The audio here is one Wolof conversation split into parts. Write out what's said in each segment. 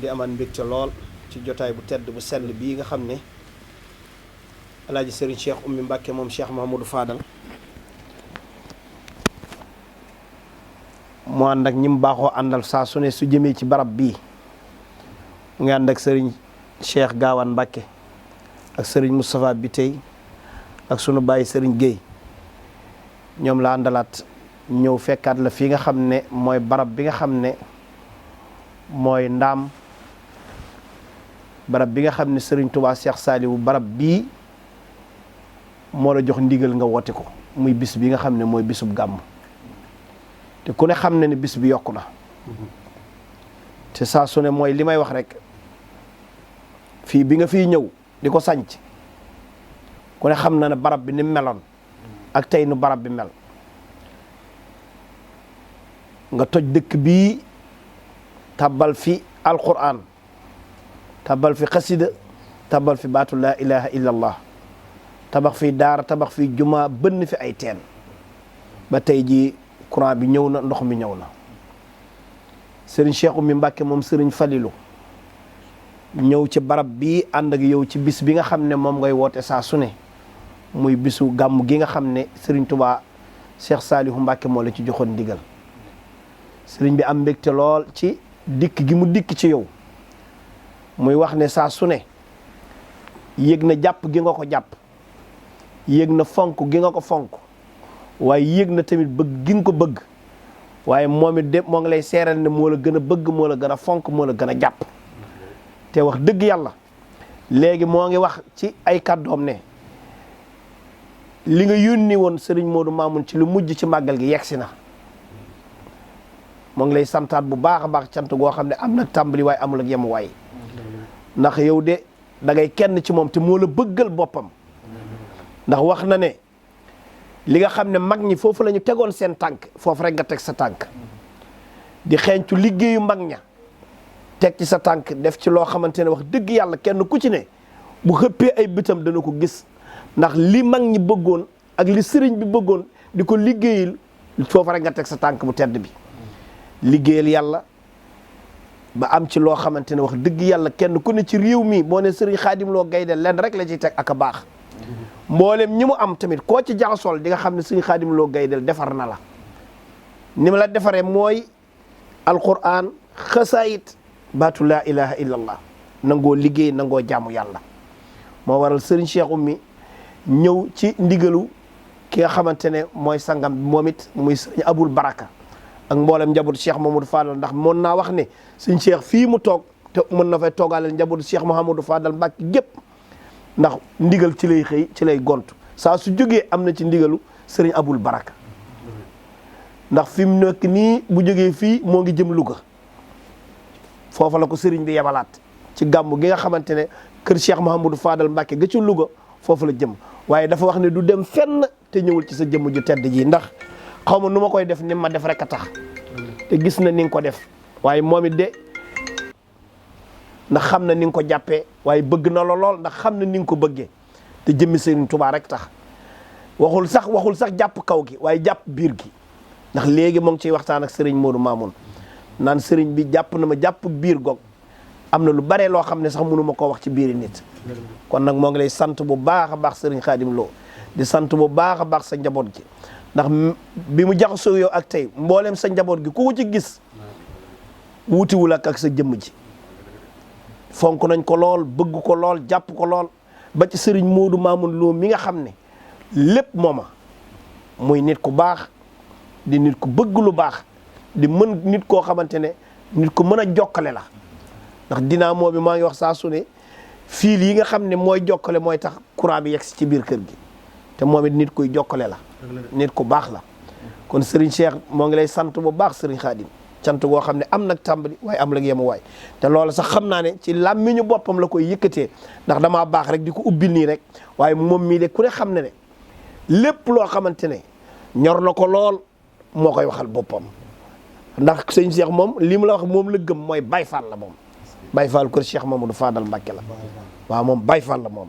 di amaan mbégte lool ci jotaay bu tedd bu sell bii nga xam ne alaaji sëriñ Cheikh Oumy Mbacké moom Cheikh Mouhamadou Fadal mu ànd ak ñi mu baaxoo àndal saa su ne su jëmee ci barab bii mu ngi ànd ak sëriñ Cheikh Gaawaan Mbacké ak sëriñ Moustapha bi tey ak sunu bàyyi sëriñ Guèye ñoom la àndalaat ñëw fekkaat la fii nga xam ne mooy barab bi nga xam ne mooy ndaam barab bi nga xam ne sëriñ Touba Cheikh Saliou barab bii moo la jox ndigal nga woote ko muy bis bi nga xam ne mooy bisub gàmm te ku ne xam ne ne bis bi yokku na te saa su ne mooy li may wax rek fii bi nga fiy ñëw di ko sanc ku ne xam na ne barab bi ni meloon ak tey nu barab bi mel nga toj dëkk bii tabal fi alquran tabal fi xasida tabal fi baatu laa ilaha illa allah tabax fi daara tabax fi jumaa bënn fi ay teen ba tey jii courant bi ñëw na ndox mi ñëw na sëriñ Cheikh Oumy Mbacké moom sëriñ Falilou ñëw ci barab bii ànd ak yow ci bis bi nga xam ne moom ngay woote saa su ne muy bisu gàmm gi nga xam ne sëriñ Touba Cheikh Saliou Mbacké moo la ci joxoon ndigal sëriñ bi am mbégte lool ci dikk gi mu dikk ci yow muy wax ne saa su ne yëg na jàpp gi nga ko jàpp yëg na fonk gi nga ko fonk waaye yëg na tamit bëgg gi nga ko bëgg waaye moom it de moo ngi lay seeral ne moo la gën a bëgg moo la gën a fonk moo la gën a jàpp te wax dëgg yàlla léegi moo ngi wax ci ay kàddoom ne li nga yónni woon sëriñ Modou Mamoun ci lu mujj ci màggal gi yegsi na moo ngi lay santaat bu baax a baax cant goo xam ne am na tàmbali waaye amul ak yemuwaay ndax yow de da ngay kenn ci moom te moo la bëggal boppam ndax wax na ne li nga xam ne mag ñi foofu la ñu tegoon seen tànk foofu rek nga teg sa tànk di xeeñtu liggéeyu mag ña teg ci sa tànk def ci loo xamante ne wax dëgg yàlla kenn ku ci ne bu xëppee ay bëtam dana ko gis ndax li mag ñi bëggoon ak li sëriñ bi bëggoon di ko liggéeyil foofu rek nga teg sa tànk bu tedd bi liggéeyal yàlla ba am ci loo xamante ne wax dëgg yàlla kenn ku ne ci réew mi boo ne sëriñ Xaadim Lo Gaydel lenn rek la ciy teg ak a baax mboolem ñi mu am tamit koo ci jaxasool di nga xam ne sëriñ Xaadim Lo Gaydel defar na la ni ma la defaree mooy alquran xasaayit baatu laa ilaha illa allah nangoo liggéey nangoo jaamu yàlla moo waral sëriñ Cheikh Oumy ñëw ci ndigalu ki nga xamante ne mooy sangam moom it muy sëriñ Abul Baraka ak mboolem njabootu Cheikh Mouhamadou Fadal ndax mën naa wax ne sëriñ Cheikh fii mu toog te mën na fay toogaaleel njabootu Cheikh Mouhamadou Fadal Mbacké gépp ndax ndigal ci lay xëy ci lay gont saa su jógee am na ci ndigalu sëriñ Abul Baraka ndax fi mu nekk nii bu jógee fii moo ngi jëm Louga foofa la ko sëriñ bi yebalaat ci gàmmu gi nga xamante ne kër Cheikh Mouhamadou Fadal Mbacké ga ci Louga foofu la jëm waaye dafa wax ne du dem fenn te ñëwul ci sa jëmm ju tedd ji ndax xaw ma nu ma koy def ni ma def rek a tax te gis na ni nga ko def waaye moom it de ndax xam na ni nga ko jàppee waaye bëgg na la lool ndax xam na ni nga ko bëggee te jëmmi Sëriñ Tuubaa rek tax waxul sax jàpp kaw gi waaye jàpp biir gi ndax léegi moo ngi ciy waxtaan ak Sëriñ Modou Mamoun naan sëriñ bi jàpp na ma jàpp biir goog am na lu bare loo xam ne sax mënu ma koo wax ci biiri nit kon nag moo ngi lay sant bu baax a baax Sëriñ Xaadim Lo di sant bu baax a baax sa njaboot gi ndax bi mu jaxasoo yow ak tey mboolem sa njaboot gi ku ko ci gis wutiwul ak sa jëmm ji fonk nañ ko lool bëgg ko lool jàpp ko lool ba ci sëriñ Modou Mamoun Lo mi nga xam ne lépp mooma muy nit ku baax di nit ku bëgg lu baax di mën nit koo xamante ne nit ku mën a jokkale la ndax dynamo bi maa ngi wax saa su ne fil yi nga xam ne mooy jokkale mooy tax courant bi yegsi ci biir kër gi te moom it nit kuy jokkale la nit ku baax la kon Serigne Cheikh moo ngi lay sant bu baax Serigne Khadim cant goo xam ne am nag tàmbali waaye am nag yemu waay te loolu sax xam naa ne ci làmmiñu boppam la koy yëkkatee ndax damaa baax rek di ko ubbil nii rek waaye moom mii de ku ne xam ne ne lépp loo xamante ne ñor na ko lool moo koy waxal boppam ndax sëñ Cheikh moom li mu la wax moom la gëm mooy Baye Fall la moom Baye Fall kër Cheikh Mamadou Fadal Mbacké la waaw moom Baye Fall la moom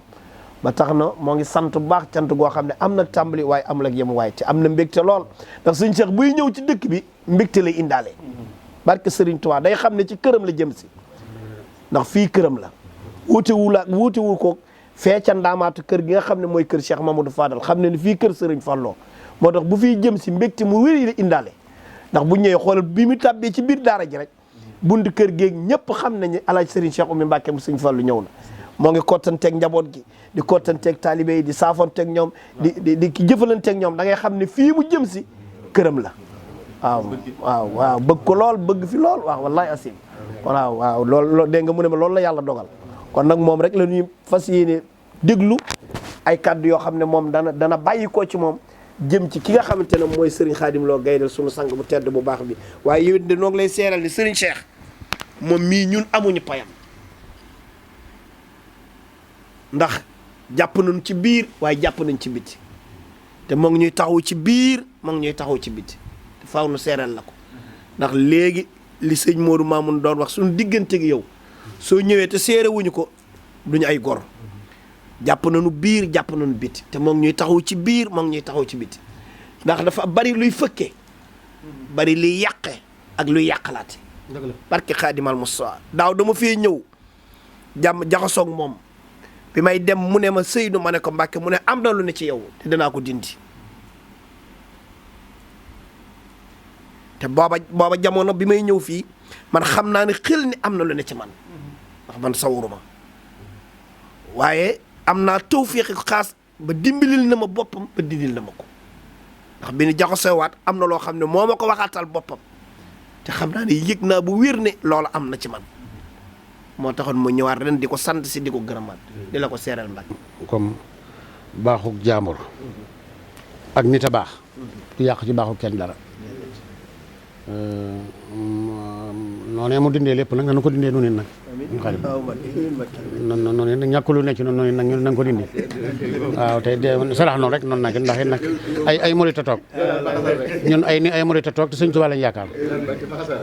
ba tax na moo ngi sant bu baax cant goo xam ne am na tàmbali waaye amul ak yem waaye te am na mbégte lool ndax sëñ Cheikh buy ñëw ci dëkk bi mbégte lay indaale barke Serigne Touba day xam ne ci këram la jëm si ndax fii këram la wuutewul ko fee ca ndaamaatu kër gi nga xam ne mooy kër Cheikh Mamadou Fadal xam ne ni fii kër Serigne Falloo moo tax bu fiy jëm si mbégte mu wér la indaale ndax bu ñëwee xoolal bi mu tàbbee ci biir daara ji rek buntu kër géeg ñëpp xam nañu alaaj Serigne Cheikh Oumy Mbacké mu Serigne Fallou ñëw na moo ngi kottanteeg njaboot gi di kottanteeg taalibe yi di saafonteeg ñoom di jëfalanteeg ñoom da ngay xam ne fii mu jëm si këram la waaw bëgg ko lool bëgg fi lool waaw wallahi asim waaw loolu dégg nga mu ne ma loolu la yàlla dogal kon nag moom rek la ñuy fas yéene déglu ay kàddu yoo xam ne moom dana bàyyi ko ci moom jëm ci ki nga xamante ne mooy Serigne Khadim Lo Gaydel sunu sang bu tedd bu baax bi waaye yow it de noo ngi lay seeral ni Serigne Cheikh moom mii ñun amuñu payam ndax jàpp nañ ci biir waaye jàpp nañ ci biti te moo ngi ñuy taxaw ci biir moo ngi ñuy taxaw ci biti te faaw nu seeral la ko ndax léegi li sëñ Modou Mamoun doon wax suñu diggante gi yow soo ñëwee te seere wuñu ko duñu ay gor jàpp nañu biir jàpp nañu biti te moo ngi ñuy taxaw ci biir moo ngi ñuy taxaw ci biti ndax dafa bari luy fëkke bari luy yàqe ak luy yàqalaate barke Xaadimal Mustafa daaw dama fee ñëw jaxasoog moom bi may dem mu ne ma Seydou ma ne ko Mbàkke mu ne am na lu ne ci yow te danaa ko dindi te booba jamono bi may ñëw fii man xam naa ne xel ni am na lu ne ci man ndax man sawaruma waaye am naa tawfeex xaas ba dimbalil na ma boppam ba dindil na ma ko ndax bi ñu jaxasewaat am na loo xam ne moo ma ko waxaatal boppam te xam naa ne yëg naa bu wér ne loolu am na ci man moo taxoon mu ñëwaat ren di ko sant si di ko gërëmaat di la ko seeral Mbàkke comme baaxuk jaambur ak nit a baax du yàq ci baaxuk kenn dara noonee mu dindee lépp nag nanu ko dindee noonu nag xarit noonu nag ñàkkulu ne ci noonu nag ñun nañ ko dindi waaw te sarax noonu rek noonu nag ndax it nag ay murit a toog ñun ay murit a toog te sëñ Tuubaa lañ yaakaar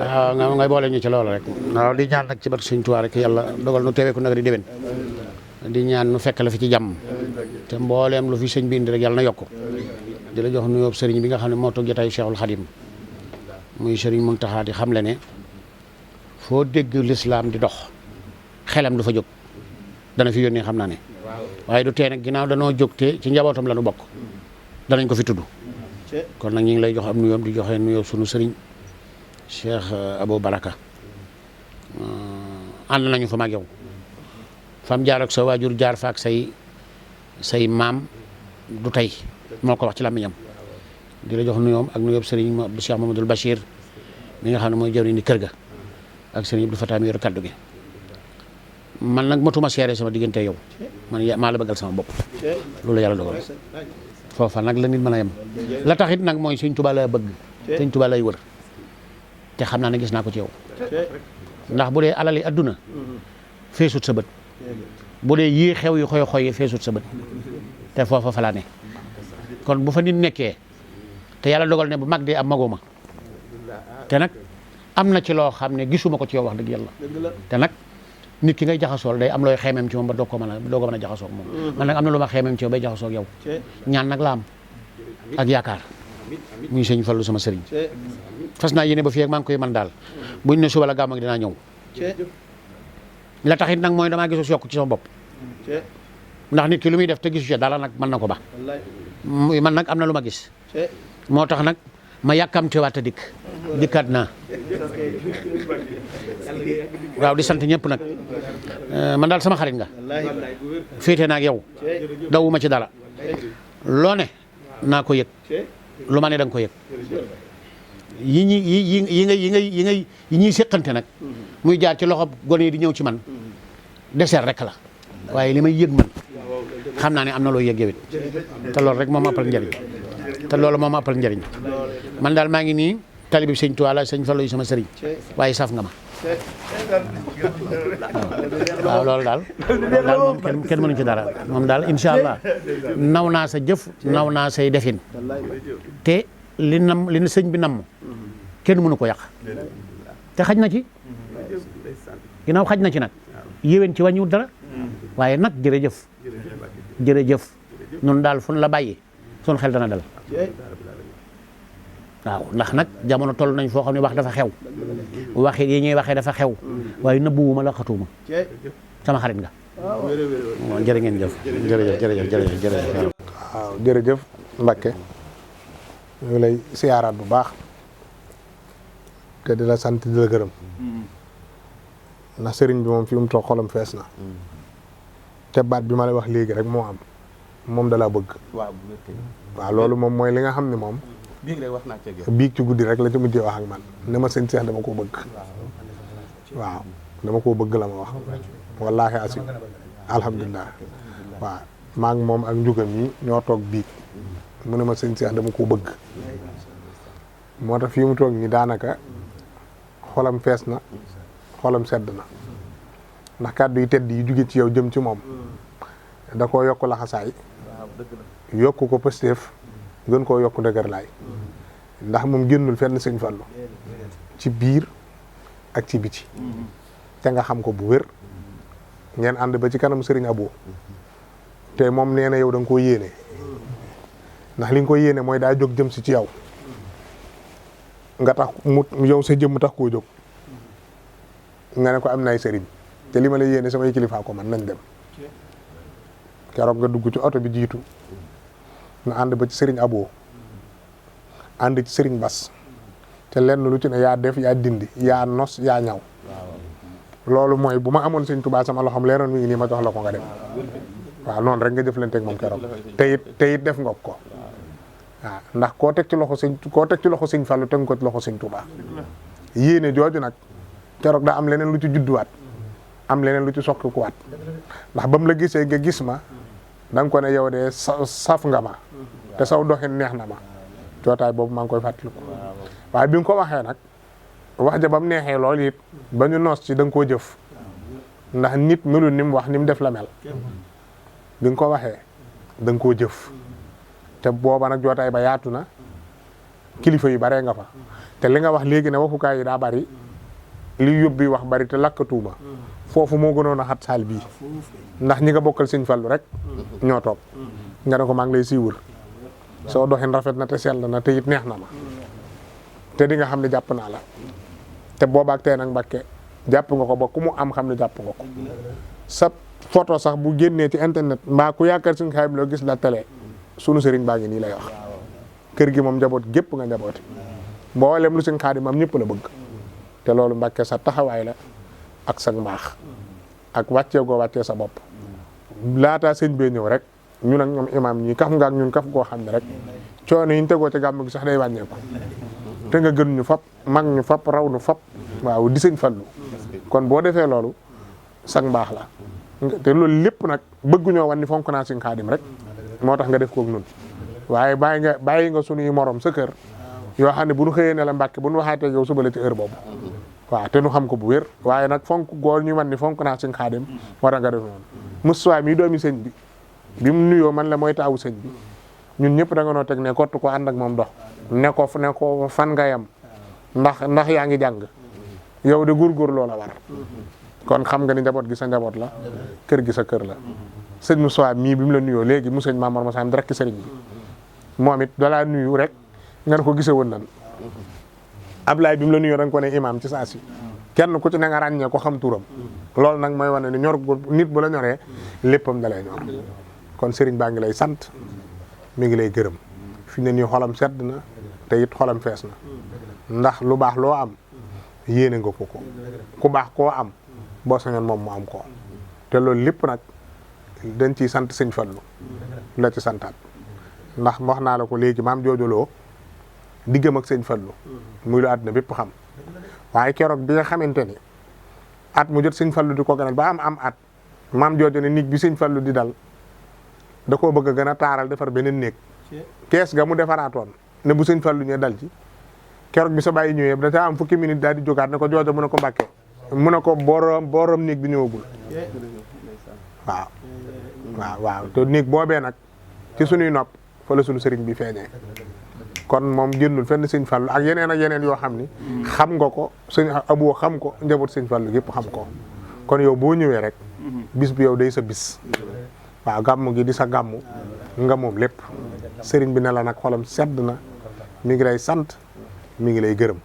waaw ngay boole ñu ci loolu rek waaw di ñaan nag ci barke sëñ Tuubaa rek yàlla dogal nu teewee ko nag di déwén di ñaan nu fekk la fi ci jàmm te mbooleem lu fi sëñ bi indi rek yàlla na yokk di la jox nuyoo sëriñ bi nga xam ne moo toog jotaayu Cheikhul Khadim muy sëriñ Muntaxa di xam le ne foo dégg lislaam di dox xelam du fa jóg dana fi yónnee xam naa ne waaye du tee nag ginnaaw danoo jóg te ci njabootam la nu bokk danañ ko fi tudd kon nag ñu ngi lay jox am nuyoom di joxe nuyoo sunu sëriñ Cheikh Abou Baraka ànd nañu fa mag yow fam jaar ak sa waajur jaar fa ak say maam du tey moo ko wax ci làmmiñam di la jox nuyoom ak nuyoom sëriñ Cheikh Mamadou Bachir mi nga xam ne mooy jawriñ ni kër ga ak sëriñ Abdou Fatah mi yor kaddu gi man nag matuma seere sama diggante yow man maa la bëggal sama bopp loolu yàlla dogal foofa nag la nit mën a yem la taxit nag mooy sëñ Tuubaa la bëgg sëñ Tuubaa lay wër te xam naa ne gis naa ko ci yow ndax bu dee alali adduna feesut sa bët bu dee yii xew yu xoy feesut sa bët te foofa fa laa ne kon bu fa nit nekkee te yàlla dogal ne bu mag dee am maguma te nag am na ci loo xam ne gisuma ko ci yow wax dëgg yàlla te nag nit ki ngay jaxasool day am looy xeemeem ci moom ba doog ko mën a jaxasoog moom man nag am na lu ma xeemeem ci yow bay jaxasoog yow ñaan nag la am ak yaakaar muy sëñ Fallu sama sëriñ fas naa yéene ba fii ak maa ngi koy man daal buñ ne suba la gàmm ak dinaa ñëw la taxit nag mooy damaa gisu yokk ci sama bopp ndax nit ki lu muy def te gisu ci dara nag mën na ko ba man nag am na lu ma gis moo tax nag ma yàkkamtewaat a dikkaat naa waaw di sant ñëpp nag man daal sama xarit nga féete naa ak yow dawuma ci dara loo ne naa ko yëg lu ma ne da nga ko yëg yi ñuy séqante nag muy jaar ci loxo gone yi di ñëw ci man deseer rek la waaye li may yëg man xam naa ne am na loo yëg yow it te loolu rek moo ma appal njëriñ te loolu moo ma appal njëriñ man daal maa ngi nii tali bi sëñ Tuubaa la sëñ Fallu yi sama sëriñ waaye saf nga ma waaw loolu daal moom kenn mënuñ ci dara moom daal incha allah naw naa sa jëf naw naa say defin te li sëñ bi namm kenn mënu ko yàq te xaj na ci ginnaaw xaj na ci nag yéwén ci wàññiwut dara waaye nag jërëjëf nun daal fu la bàyyi sun xel dana dal waaw ndax nag jamono toll nañ foo xam ne wax dafa xew waxe yi ñuy waxee dafa xew waaye nëbbuwuma la xatuuma sama xarit nga waaw jërë ngeen jëf jërëjëf waaw jërëjëf Mbacke ñu ngi lay siyaaraat bu baax te di la sant di la gërëm ndax sëriñ bi moom fi mu toog xolam fees na te baat bi ma lay wax léegi rek moo am moom da la bëgg waaw loolu moom mooy li nga xam ne moom biig ci guddi rek la ci mujjee wax ak man ne ma sëñ Seex dama koo bëgg waaw dama koo bëgg la ma wax wallaahi asi alhamdulilah waaw maa ngi moom ak njugam yi ñoo toog biig mu ne ma sëñ Seex dama koo bëgg moo tax fii mu toog ñi daanaka xolam fees na xolam sedd na ndax kàddu yi tedd yi jóge ci yow jëm ci moom da koo yokk laxasaay yokk ko pësteef gën koo yokk dëgër laay ndax moom génnul fenn sëñ Fallu ci biir ak ci biti te nga xam ko bu wér ngeen ànd ba ci kanam sëriñ Abo te moom nee na yow da nga koo yéene ndax li nga ko yéene mooy daa jóg jëm si ci yow nga tax mu yow sa jëmm tax koo jóg nga ne ko am nay sëriñ te li ma la yéene samay kilifaa ko man nañ dem keroog nga dugg ci oto bi jiitu nga ànd ba ci sëriñ Abo ànd ci sëriñ Bas te lenn lu ci ne yaa def yaa dindi yaa nos yaa ñaw loolu mooy bu ma amoon sëñ Tuubaa sama loxoom leeroon mi ngi nii ma jox la ko nga dem waaw noonu rek nga jëflanteeg moom keroog te it def nga ko waaw ndax koo teg ci loxo sëñ Fallu teg ko ci loxo sëñ Tuubaa yéene jooju nag keroog daa am leneen lu ci judduwaat am leneen lu ci soqikuwaat ndax ba mu la gisee nga gis ma da nga ko ne yow de saf nga ma te saw doxin neex na ma jootaay boobu maa ngi koy fàttaliku waaye bi nga ko waxee nag wax ja ba mu neexee lool it ba ñu noos ci da nga koo jëf ndax nit melul ni mu wax ni mu def la mel bi nga ko waxee da nga koo jëf te booba nag jootaay ba yaatu na kilifa yi baree nga fa te li nga wax léegi ne waxukaay yi daa bari li yóbbi wax bari te lakkatuuma foofu moo gënoon a xat saal bii ndax ñi nga bokkal sëñ Fallu rek ñoo toog nga ne ko maa ngi lay siiwur soo doxin rafet na te sell na te it neex na ma te di nga xam ne jàpp naa la te boobaak tey nag Mbàkke jàpp nga ko ba ku mu am xam ne jàpp nga ko sa photo sax bu génnee ci internet mbaa ku yaakaar suñ xaay bi loo gis la télé sunu sëriñ baa ngi nii lay wax kër gi moom njaboot gépp nga njaboote mboolem lu suñ xaadi mam ñëpp la bëgg te loolu Mbàkke sa taxawaay la ak sa mbaax ak wàccee goo wàccee sa bopp laataa sëñ bee ñëw rek ñun ak ñoom imaam ñi kaf nga ak ñun kaf goo xam ne rek coono yi ñu tegoo ci gàmm gi sax day wàññeeku te nga gën ñu fap mag ñu fap raw ñu fap waaw di sëñ Fallu kon boo defee loolu sag mbaax la te loolu lépp nag bëgguñoo wan ni fonk naa sëñ Xaadim rek moo tax nga def koog nun waaye bàyyi nga sunuy morom sa kër yoo xam ne bu ñu xëyee ne la Mbàkke bu ñu waxaatee yow suba la ci heure boobu waaw te nu xam ko bu wér waaye nag fonk góor ñu wan ni fonk naa sëñ Xaadim war a nga def noonu Moussa mii doomi sëñ bi mu nuyoo man la mooy taawu sëñ bi ñun ñëpp da nga noo teg ne kott ko ànd ak moom dox ne ko fan nga yam ndax yaa ngi jàng yow de góorgóor loola war kon xam nga ni njaboot gi sa njaboot la kër gi sa kër la sëñ Moussa mii bi mu la nuyoo léegi mu sëñ Mamour Moussa direct sëriñ bi moom it dalaa nuyu rek nga ne ko gise woon nan Ablaye bi mu la nuyoo da nga ko ne imaam ci saa si kenn ku ci ne nga ràññee ko xam turam loolu nag mooy wane ni ñor nit bu la ñoree léppam da lay ñor kon sëriñ baa ngi lay sant mi ngi lay gërëm fi ne nii xolam sedd na te it xolam fees na ndax lu baax loo am yéene nga ko ku baax koo am boo sañoon moom mu am ko te loolu lépp nag dañ ciy sant sëñ Fallu la ci santaat ndax wax naa la ko léegi maam joojoloo diggam ak sëñ Fallu muy lu àdduna bépp xam waaye keroog bi nga xamante ni at mu jot sëñ Fallu di ko gënal ba am at maam joojo ne néeg bi sëñ Fallu di dal da koo bëgg a gën a taaral defar beneen néeg kees ga mu defaraatoon ne bu sëñ Fallu ñee dal ci keroog bi sa bàyyi ñëwee da caa am fukki minute daal di jógaat ne ko joojo mu ne ko Mbàkke mu ne ko boorom néeg bi ñëwagul waaw te néeg boobee nag ci sunuy nopp fa la sunu sëriñ bi feeñee kon moom génnul fenn sëñ Fallu ak yeneen yoo xam ni xam nga ko sëñ Abo xam ko njaboot sëñ Fallu yëpp xam ko kon yow boo ñëwee rek bis bi yow day sa bis waaw gàmm gi di sa gàmm nga moom lépp sëriñ bi ne la nag xolam sedd na mi ngi lay sant mi ngi lay gërëm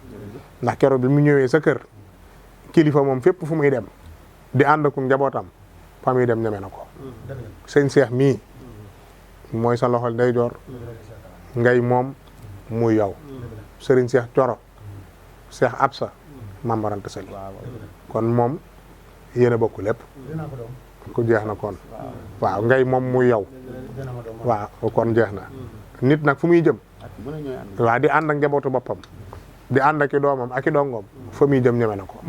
ndax keroog bi mu ñëwee sa kër kilifa moom fépp fu muy dem di ànd ak njabootam fa muy dem ñeme na ko sëñ Cheikh mii mooy sa loxol ndeyjoor ngay moom muy yow sëriñ Cheikh Coro Cheikh Absa Mame Mor Anta Sali kon moom yéen a bokk lépp ku jeex na kon waaw ngay moom muy yow waaw kon jeex na nit nag fu muy jëm waaw di ànd ak njabootu boppam di ànd ak i doomam ak i dongoom fa muy jëm ñeme na ko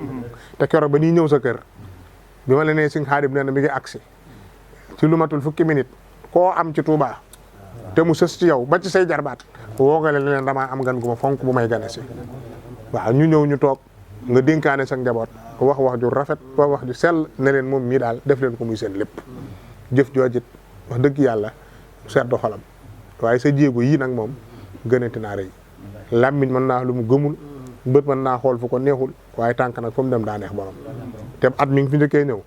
te keroog ba nii ñëw sa kër bi ma la nee Sëñ Xaadim nee na mi ngi agsi ci lu matul fukki minute koo am ci Touba te mu sës ci yow ba ci say jarbaat woo nga leen damaa am gan gu ma fonk bu may gane si waaw ñu ñëw ñu toog nga dénkaane sa njaboot wax ju rafet wax ju sell ne leen moom mii daal def leen ko muy seen lépp jëf joojit wax dëgg yàlla seddu xolam waaye sa jéego yii nag moom gënati naa rëy làmmiñ mën naa lu mu gëmul bët mën naa xool fu ko neexul waaye tànk nag fu mu dem daa neex borom te at mi ngi fi njëkkee ñëw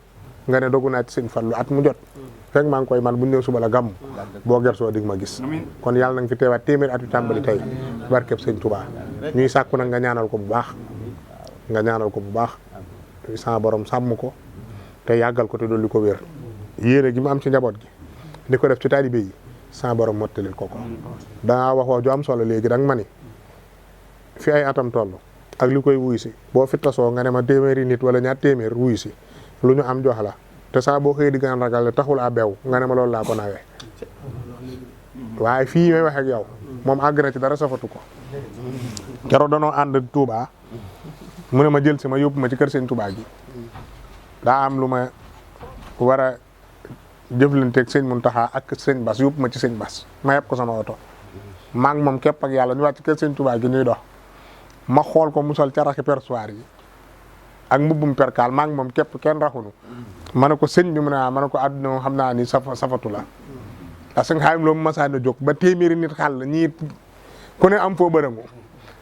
nga ne dogu naa ci sëñ Fallu at mu jot fekk maa ngi koy man bu ñëw suba la gàmm boo gersoo dig ma gis kon yàlla nanga fi teewaat téeméeri at yu tàmbali tey barkeb sëñ Touba ñuy sàkku nag nga ñaanal ko bu baax nga ñaanal ko bu baax sa borom sàmm ko te yàggal ko te dolli ko wér yéene gi mu am ci njaboot gi di ko def ci taalibe yi sa borom mottalil ko dangaa wax ju am solo léegi danga ma ni fi ay atam toll ak li koy wuy si boo fi tasoo nga ne ma téeméeri nit wala ñaar téeméer wuy si lu ñu am jox la te saa boo xëyee di gën a ragal taxul a beew nga ne ma loolu laa ko nawee waaye fii may wax ak yow moom àgg na ci dara safatu ko keroog danoo ànd Touba mu ne ma jël si ma yóbbu ma ci kër sëñ Touba gi daa am lu ma war a jëflanteeg sëñ Muntaxa ak sëñ Bas yóbbu ma ci sëñ Bas ma yeb ko sama oto maa ngi moom képp ak yàlla ñu wàcc kër sëñ Touba gi ñuy dox ma xool ko mu sol caraxi persoir yi ak mbubbum perkaal maa ngi moom képp kenn raxunu ma ne ko sëñ bi mu ne ma ne ko àdduna moom xam naa ni safatu la parce que xaayam loo mu masaana jóg ba téeméeri nit xàll ñii ku ne am foo bërëngu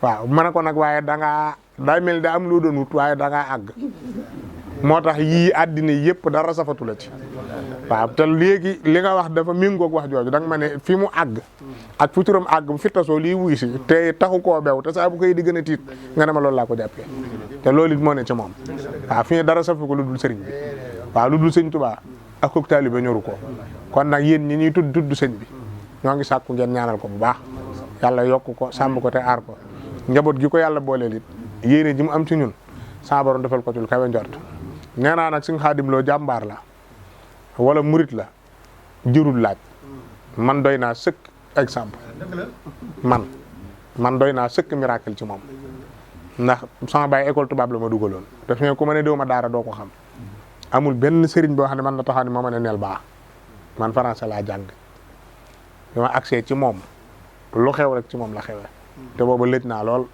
waaw ma ne ko nag waaye dangaa day mel da am loo doon wut waaye dangaa àgg moo tax yii àddina yëpp dara safatu la ci waaw te léegi li nga wax dafa méngoog wax jooju danga ma ne fi mu àgg ak fu turam àgg bu fi tasoo lii wuy si te taxu koo bew te saa bu koy di gën a tiit nga ne ma loolu laa ko jàppee te loolu it moo ne ci moom waaw fi dara safu ko lu dul sëriñ bi waaw lu dul sëñ Tuubaa ak kook taalibe ñoru ko kon nag yéen ñi ñuy tudd sëñ bi ñoo ngi sàkku ngeen ñaanal ko bu baax yàlla yokk ko sàmm ko te aar ko njaboot gi ko yàlla booleel it yéene ji mu am ci ñun sa borom defal ko ci lu kawe njort nee naa nag Sëñ Xaadim Lo jàmbaar la wala murit la jurul laaj man doy naa sëkk exemple man doy naa sëkk miracle ci moom ndax sama baay école tubaab la ma dugaloon te fi ku ma ne déw ma daara doo ko xam amul benn sëriñ boo xam ne man na taxaw ni moo ma ne neel baax man français laa jàng dama accès ci moom lu xew rek ci moom la xewee te booba lëj naa lool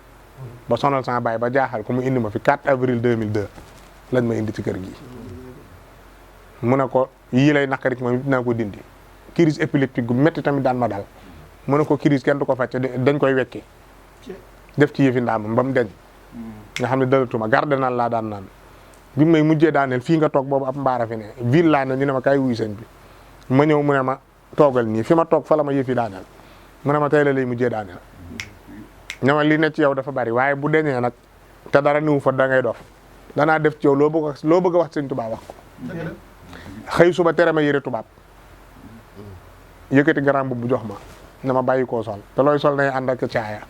ba sonal sama baay ba jaaxal ko mu indi ma fi 4 avril 2002 lañ ma indi ci kër gi mu ne ko yii lay naqari ci moom dinaa ko dindi crise épileptique gu métti tamit daan ma dal mu ne ko crise kenn du ko fàcce dañ koy wekki def ci yëfi ndaamam ba mu deñ nga xam ne dalatuma garde naan laa daan naan bi may mujjee daaneel fii nga toog boobu ab mbaara fi ne ville laa ne ñu ne ma kaay wuy sëñ bi ma ñëw mu ne ma toogal nii fi ma toog fa la ma yëfi daaneel mu ne ma tey la lay mujjee daaneel ñama li ne ci yow dafa bari waaye bu deñee nag te dara niwu fa da ngay dof danaa def ci yow loo bëgg a wax sëñ Tuubaa wax ko xëy suba tere ma yëre tubaab yëkkati garam bu jox ma na ma bàyyi koo sol te looy sol nay ànd ak caaya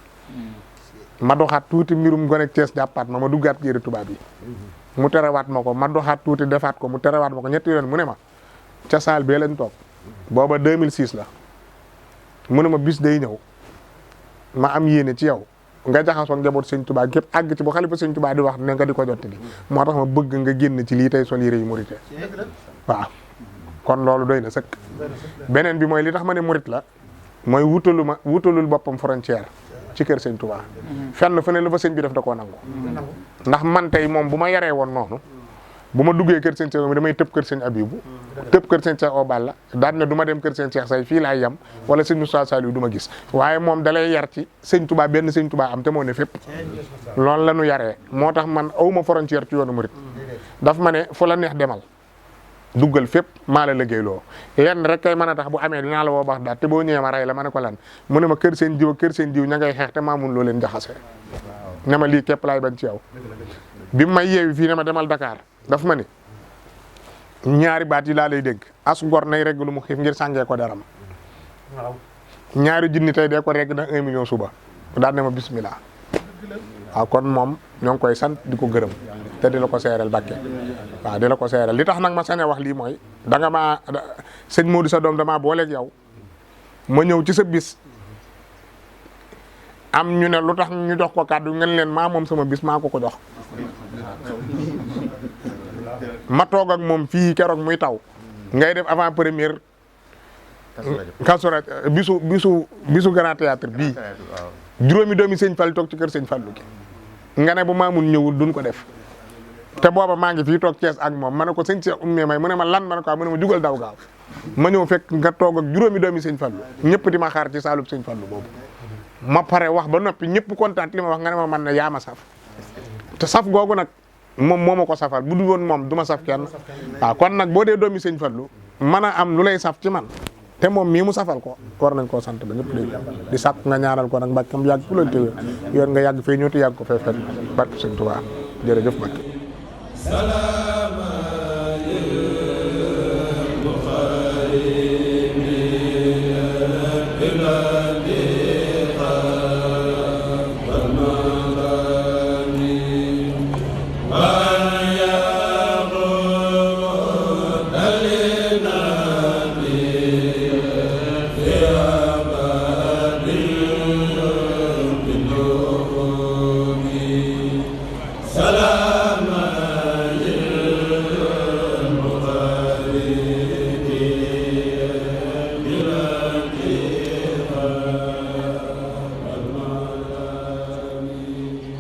ma doxaat tuuti mbirum gone Cees jàppaat ma duggaat yëre tubaab yi mu terewaat ma ko ma doxaat tuuti defaat ko mu terewaat ma ko ñetti yoon mu ne ma ca saal bee lañ toog booba 2006 la mu ne ma bis day ñëw ma am yéene ci yow nga jaxasoo njaboot sëñ Tuubaa gépp àgg ci bu xalifa sëñ Tuubaa di wax ne nga di ko jottali moo tax ma bëgg nga génn ci lii tey sol yére yu murite waaw kon loolu doy na sëkk beneen bi mooy li tax ma ne murit la mooy wutalul boppam frontière ci kër sëñ Tuubaa fenn fu ne lu fa sëñ bi def da koo nangu ndax man tey moom bu ma yaree woon noonu bu ma duggee kër sëñ Cheikh mi damay tëb kër sëñ Abibu tëb kër sëñ Cheikh Oballa daan ne du ma dem kër sëñ Cheikh say fii laay yem wala sëñ Moussa Saliou du ma gis waaye moom dalay yar ci sëñ Touba benn sëñ Touba am te moo ne fépp loolu la ñu yaree moo tax man awuma frontière ci yoonu murit daf ma ne fu la neex demal duggal fépp maa la liggéeyloo lenn rek kay mën a tax bu amee dinaa la woo baax daal te boo ñëwee ma rey la ma ne ko lan mu ne ma kër seen jiw ña ngay xeex te maa mun loo leen jaxase ne ma lii képp laay bañ ci yow bi may yeewi fii ne ma demal Dakar daf ma ni ñaari baat yi laa lay dégg as ngor nay regg lu mu xiif ngir sàngee ko daram ñaari junni tey dee ko regg na 1 million suba daal ne ma bismillah waaw kon moom ñoo ngi koy sant di ko gërëm te di la ko seeral Mbàkke waaw di la ko seeral li tax nag ma sañ a wax lii mooy danga maa sëñ Modou sa doom damaa booleeg yow ma ñëw ci sa bis am ñu ne lu tax ñu jox ko kàddu ngeen leen maa moom sama bis maa ko jox ma toog ak moom fii keroog muy taw ngay def avant première kasura bisu Grand Théâtre bii juróomi doomi sëñ Fall toog ci kër sëñ Fallu gi nga ne bu maamul ñëwul duñ ko def te booba maa ngi fii toog Thiès ak moom ma ne ko sëñ Cheikh Oumy may mu ne ma lan ma ne ko mu ne ma jugal daw gaaw ma ñëw fekk nga toog ak juróomi doomi sëñ Fallu ñëpp di ma xaar ci saalub sëñ Fallu boobu ma pare wax ba noppi ñëpp kontaan li ma wax nga ne ma man ne yaa ma saf te saf googu nag moom moo ma ko safal bu dul woon moom du ma saf kenn waaw kon nag boo dee doomi sëñ Fallu mën a am lu lay saf ci man te moom mii mu safal ko war nañ koo sant ba ñëpp dégg di sàkk nga ñaanal ko nag Mbàkke mu yàgg fu leen téwé yoon nga yàgg fee ñëw te yàgg ko fee fekk barke sëñ Tuubaa jërëjëf Mbàkke salaam